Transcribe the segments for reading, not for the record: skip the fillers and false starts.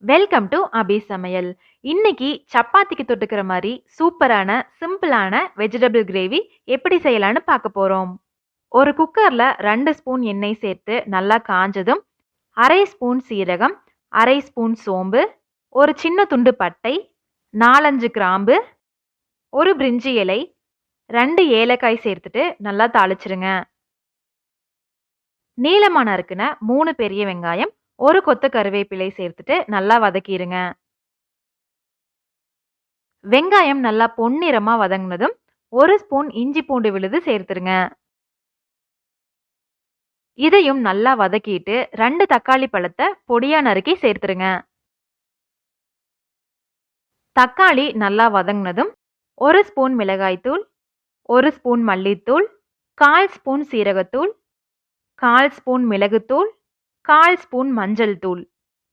Welcome to அபி சமையல். இன்னைக்கு சப்பாத்திக்கு தொட்டுக்கிற மாதிரி சூப்பரான சிம்பிளான வெஜிடபிள் கிரேவி எப்படி செய்யலான்னு பார்க்க போறோம். ஒரு குக்கர்ல 2 ஸ்பூன் எண்ணெய் சேர்த்து நல்லா காஞ்சதும் 1/2 ஸ்பூன் சீரகம், 1/2 ஸ்பூன் சோம்பு, ஒரு சின்ன துண்டு பட்டை, 4-5 கிராம்பு, ஒரு பிரிஞ்சி இலை, 2 ஏலக்காய் சேர்த்துட்டு நல்லா தாளிச்சிருங்க. நீளமா நறுக்குன 3 பெரிய வெங்காயம், ஒரு கொத்து கருவேப்பிலை சேர்த்துட்டு நல்லா வதக்கிடுங்க. வெங்காயம் நல்லா பொன்னிறமா வதங்கினதும் 1 ஸ்பூன் இஞ்சி பூண்டு விழுது சேர்த்துருங்க. இதையும் நல்லா வதக்கிட்டு 2 தக்காளி பழத்தை பொடியா நறுக்கி சேர்த்துருங்க. தக்காளி நல்லா வதங்கினதும் 1 ஸ்பூன் மிளகாய்த்தூள், 1 ஸ்பூன் மல்லித்தூள், 1/4 ஸ்பூன் சீரகத்தூள், 1/4 ஸ்பூன் மிளகுத்தூள், 1/4 ஸ்பூன் மஞ்சள் தூள்,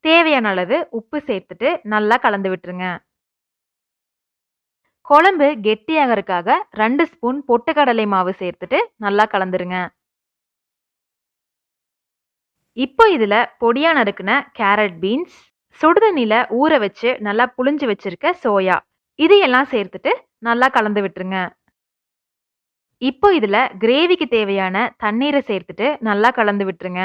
தேவையான அளவு உப்பு சேர்த்துட்டு நல்லா கலந்து விட்டுருங்க. குழம்பு கெட்டியாகறதுக்காக 2 ஸ்பூன் பொட்டுக்கடலை மாவு சேர்த்துட்டு நல்லா கலந்துருங்க. இப்போ இதுல பொடியா நறுக்குன கேரட் பீன்ஸ், சுடுதண்ணில ஊற வச்சு நல்லா புளிஞ்சு வச்சிருக்க சோயா, இதையெல்லாம் சேர்த்துட்டு நல்லா கலந்து விட்டுருங்க. இப்போ இதுல கிரேவிக்கு தேவையான தண்ணீரை சேர்த்துட்டு நல்லா கலந்து விட்டுருங்க.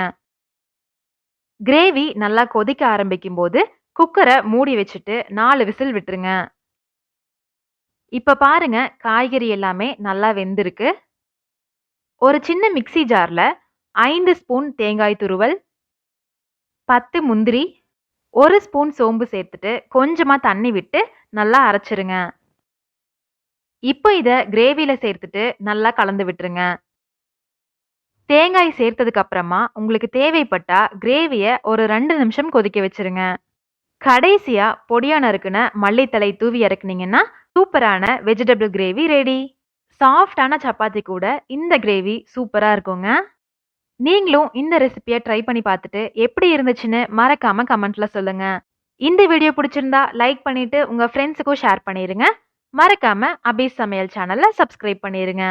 கிரேவி நல்லா கொதிக்க ஆரம்பிக்கும் போது குக்கரை மூடி வச்சுட்டு 4 விசில் விட்டுருங்க. இப்ப பாருங்க, காய்கறி எல்லாமே நல்லா வெந்திருக்கு. ஒரு சின்ன மிக்ஸி ஜார்ல 5 ஸ்பூன் தேங்காய் துருவல், 10 முந்திரி, 1 ஸ்பூன் சோம்பு சேர்த்துட்டு கொஞ்சமா தண்ணி விட்டு நல்லா அரைச்சிருங்க. இப்போ இத கிரேவில சேர்த்துட்டு நல்லா கலந்து விட்டுருங்க. தேங்காய் சேர்த்ததுக்கு அப்புறமா உங்களுக்கு தேவைப்பட்டா கிரேவிய ஒரு 2 நிமிஷம் கொதிக்க வச்சிருங்க. கடைசியா பொடியா நறுக்குன மல்லித்தழை தூவி இறக்குனீங்கன்னா சூப்பரான வெஜிடபிள் கிரேவி ரெடி. சாஃப்டான சப்பாத்தி கூட இந்த கிரேவி சூப்பரா இருக்குங்க. நீங்களும் இந்த ரெசிபியை ட்ரை பண்ணி பார்த்துட்டு எப்படி இருந்துச்சுன்னு மறக்காம கமெண்ட்ல சொல்லுங்க. இந்த வீடியோ பிடிச்சிருந்தா லைக் பண்ணிட்டு உங்க ஃப்ரெண்ட்ஸுக்கும் ஷேர் பண்ணிருங்க. மறக்காம அபி சமையல் சேனலை சப்ஸ்கிரைப் பண்ணிருங்க.